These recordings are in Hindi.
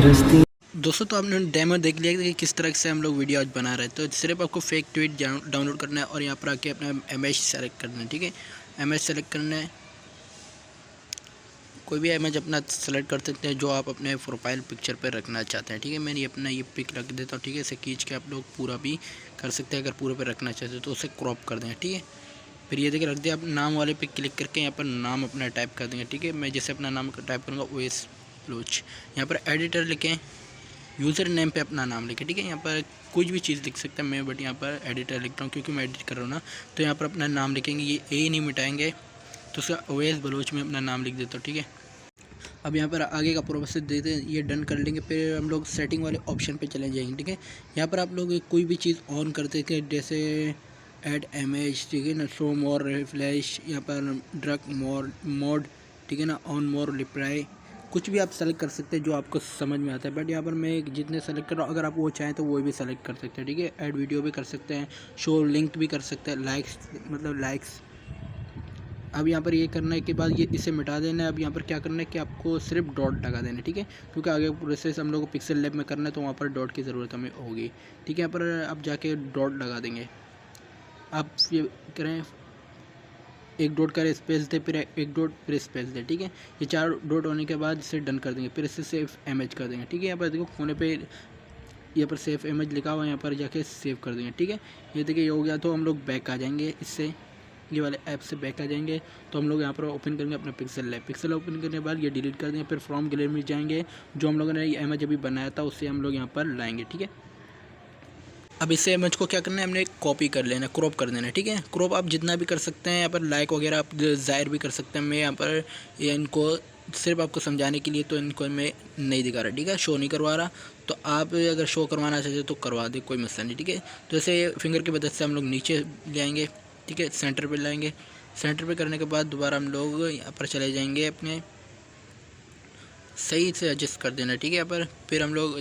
दोस्तों तो आपने डेमो देख लिया कि किस तरह से हम लोग वीडियो आज बना रहे हैं। तो सिर्फ आपको फेक ट्वीट डाउनलोड करना है और यहाँ पर आके अपना इमेज सेलेक्ट करना है। ठीक है, इमेज सेलेक्ट करना है, कोई भी इमेज अपना सेलेक्ट कर सकते हैं जो आप अपने प्रोफाइल पिक्चर पर रखना चाहते हैं। ठीक है, मैं ये अपना ये पिक रख देता हूँ। ठीक है, इसे खींच के आप लोग पूरा भी कर सकते हैं। अगर पूरे पे रखना चाहते हैं तो उसे क्रॉप कर देंगे। ठीक है, फिर ये देखिए रख दिया। आप नाम वाले पे क्लिक करके यहाँ पर नाम अपना टाइप कर देंगे। ठीक है, मैं जैसे अपना नाम टाइप करूँगा ओएस बलोच, यहाँ पर एडिटर लिखें, यूज़र नेम पे अपना नाम लिखें। ठीक है, यहाँ पर कुछ भी चीज़ लिख सकते हैं, मैं बट यहाँ पर एडिटर लिख रहा हूँ क्योंकि मैं एडिट कर रहा हूँ ना। तो यहाँ पर अपना नाम लिखेंगे, ये ए नहीं मिटाएंगे, तो उसका ओएस बलोच में अपना नाम लिख देता हूँ। ठीक है, अब यहाँ पर आगे का प्रोसेस देते हैं, ये डन कर लेंगे। फिर हम लोग सेटिंग वाले ऑप्शन पे चले जाएंगे। ठीक है, यहाँ पर आप लोग कोई भी चीज़ ऑन करते थे जैसे ऐड इमेज, ठीक है ना, शो मोर फ्लैश, यहाँ पर ड्रग मोड, ठीक है ना, ऑन मोर रिप्लाई, कुछ भी आप सेलेक्ट कर सकते हैं जो आपको समझ में आता है। बट यहाँ पर मैं जितने सेलेक्ट कर रहा हूँ, अगर आप वो चाहें तो वो भी सेलेक्ट कर सकते हैं। ठीक है, ऐड वीडियो भी कर सकते हैं, शो लिंक भी कर सकते हैं, लाइक्स मतलब लाइक्स। अब यहाँ पर ये करने के बाद ये इसे मिटा देना है। अब यहाँ पर क्या करना है कि आपको सिर्फ डॉट लगा देना है। ठीक है, क्योंकि आगे प्रोसेस हम लोग को पिक्सल लैब में करना है तो वहाँ पर डॉट की ज़रूरत हमें होगी। ठीक है, यहाँ पर आप जाके डॉट लगा देंगे। आप ये करें, एक डॉट का स्पेस दे, फिर एक डॉट फिर स्पेस दे। ठीक है, ये 4 डॉट होने के बाद इसे डन कर देंगे। फिर इसे सेव इमेज कर देंगे। ठीक है, यहाँ पर देखो कोने पे यहाँ पर सेव इमेज लिखा हुआ है, यहाँ पर जाके सेव कर देंगे। ठीक है, ये देखिए ये हो गया। तो हम लोग बैक आ जाएंगे, इससे ये वाले ऐप से बैक आ जाएंगे। तो हम लोग यहाँ पर ओपन करेंगे अपना पिक्सल लैब। पिक्सल ओपन करने के बाद ये डिलीट कर देंगे। फिर फ्रॉम गैलरी में जाएंगे, जो हम लोगों ने ये इमेज अभी बनाया था उससे हम लोग यहाँ पर लाएंगे। ठीक है, अब इससे इमेज को क्या करना है, हमने कॉपी कर लेना, क्रॉप कर देना है। ठीक है, क्रॉप आप जितना भी कर सकते हैं, यहाँ पर लाइक वगैरह आप ज़ाहिर भी कर सकते हैं। मैं यहाँ पर इनको सिर्फ आपको समझाने के लिए तो इनको मैं नहीं दिखा रहा। ठीक है, शो नहीं करवा रहा। तो आप अगर शो करवाना चाहते तो करवा दे, कोई मसला नहीं। ठीक है, तो ऐसे फिंगर की मदद से हम लोग नीचे ले आएंगे। ठीक है, सेंटर पे लाएंगे। सेंटर पे करने के बाद दोबारा हम लोग यहाँ पर चले जाएंगे, अपने सही से एडजस्ट कर देना। ठीक है, यहाँ पर फिर हम लोग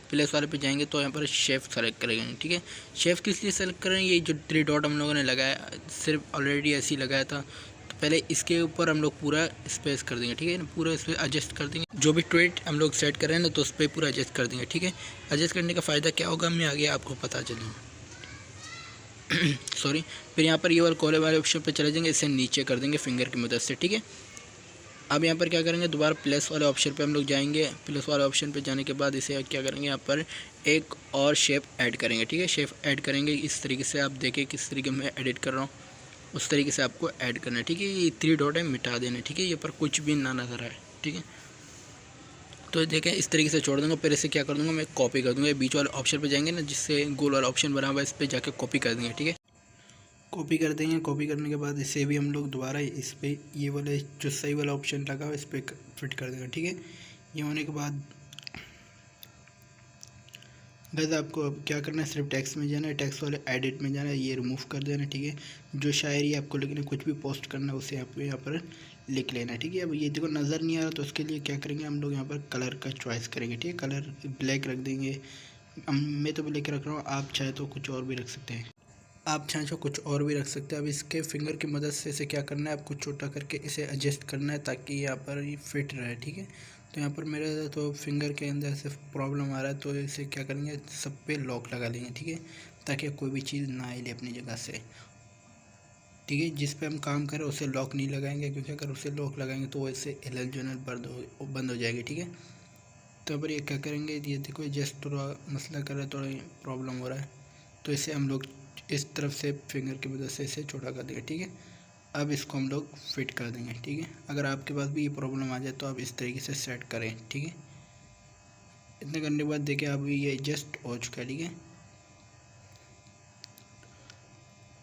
प्लेस वाले पे जाएंगे तो यहाँ पर शेफ सेलेक्ट करेंगे। ठीक है, शेफ किस लिए सेलेक्ट करेंगे, ये जो 3 डॉट हम लोगों ने लगाया सिर्फ ऑलरेडी ऐसे ही लगाया था, तो पहले इसके ऊपर हम लोग पूरा स्पेस कर देंगे। ठीक है, पूरा इस पर एडजस्ट कर देंगे। जो भी ट्वीट हम लोग सेट करें ना तो उस पर पूरा एडजस्ट कर देंगे। ठीक है, एडजस्ट करने का फ़ायदा क्या होगा मैं आगे आपको पता चले सॉरी। फिर यहाँ पर ये वाले कॉलर वाले ऑप्शन पर चले जाएंगे, इसे नीचे कर देंगे फिंगर की मदद से। ठीक है, अब यहाँ पर क्या करेंगे, दोबारा प्लस वाले ऑप्शन पे हम लोग जाएंगे। प्लस वाले ऑप्शन पे जाने के बाद इसे क्या करेंगे, यहाँ पर एक और शेप ऐड करेंगे। ठीक है, शेप ऐड करेंगे इस तरीके से। आप देखिए किस तरीके में एडिट कर रहा हूँ, उस तरीके से आपको ऐड करना है। ठीक है, ये 3 डॉट है, मिटा देना। ठीक है, ये पर कुछ भी ना नजर आए। ठीक है, तो देखें इस तरीके से छोड़ दूँगा। फिर इसे क्या कर दूँगा, मैं कॉपी कर दूँगा। बीच वाले ऑप्शन पर जाएंगे ना, जिससे गोल वाला ऑप्शन बना हुआ है, इस पर जाकर कॉपी कर देंगे। ठीक है, कॉपी कर देंगे। कॉपी करने के बाद इसे भी हम लोग दोबारा इस पे ये वाले जो सही वाला ऑप्शन लगा हुआ है इस पर फिट कर देंगे। ठीक है, ये होने के बाद बस आपको अब क्या करना है, सिर्फ टेक्स्ट में जाना है, टेक्स्ट वाले एडिट में जाना है, ये रिमूव कर देना है। ठीक है, जो शायरी आपको लिखना है, कुछ भी पोस्ट करना है उसे आपको यहाँ पर लिख लेना है। ठीक है, अब ये देखो नज़र नहीं आ रहा तो उसके लिए क्या करेंगे, हम लोग यहाँ पर कलर का चॉइस करेंगे। ठीक है, कलर ब्लैक रख देंगे। मैं तो ब्लैक रख रहा हूँ, आप चाहे तो कुछ और भी रख सकते हैं। आप चाहें तो कुछ और भी रख सकते हैं। अब इसके फिंगर की मदद से इसे क्या करना है, आपको छोटा करके इसे एडजस्ट करना है ताकि यहाँ पर ये फिट रहे। ठीक है, तो यहाँ पर मेरे तो फिंगर के अंदर से प्रॉब्लम आ रहा है, तो इसे क्या करेंगे, सब पे लॉक लगा लेंगे। ठीक है, ताकि कोई भी चीज़ ना हिले अपनी जगह से। ठीक है, जिस पे हम काम करें उसे लॉक नहीं लगाएंगे, क्योंकि अगर उसे लॉक लगाएंगे तो इससे हिलल जुलल बंद हो जाएगी। ठीक है, तो अब ये क्या करेंगे, ये देखो जस्ट थोड़ा मसला कर रहा है, थोड़ा प्रॉब्लम हो रहा है, तो इसे हम लोग इस तरफ से फिंगर की मदद से इसे छोटा कर देंगे। ठीक है, अब इसको हम लोग फिट कर देंगे। ठीक है, अगर आपके पास भी ये प्रॉब्लम आ जाए तो आप इस तरीके से सेट करें। ठीक है, इतने करने के बाद देखिए अब ये जस्ट हो चुका है। ठीक है,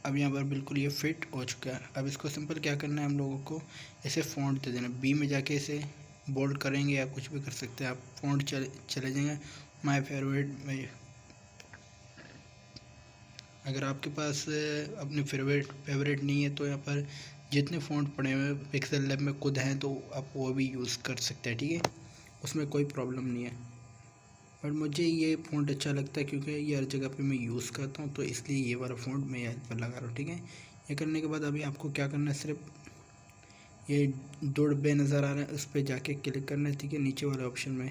अब यहाँ पर बिल्कुल ये फिट हो चुका है। अब इसको सिंपल क्या करना है, हम लोगों को इसे फ़ॉन्ट दे देना। बी में जाके इसे बोल्ड करेंगे या कुछ भी कर सकते हैं आप। फ़ॉन्ट चले जाएंगे माय फेवरेट में। अगर आपके पास अपने फेवरेट नहीं है तो यहाँ पर जितने फ़ॉन्ट पड़े हुए पिक्सल लैब में खुद हैं तो आप वो भी यूज़ कर सकते हैं। ठीक है, उसमें कोई प्रॉब्लम नहीं है। बट मुझे ये फ़ॉन्ट अच्छा लगता है क्योंकि ये हर जगह पे मैं यूज़ करता हूँ, तो इसलिए ये वाला फ़ॉन्ट मैं यहाँ पर लगा रहा हूँ। ठीक है, ये करने के बाद अभी आपको क्या करना है, सिर्फ ये 2 डब्बे नज़र आ रहे हैं उस पर जाके क्लिक करना है। ठीक है, नीचे वाले ऑप्शन में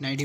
90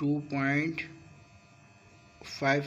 2.5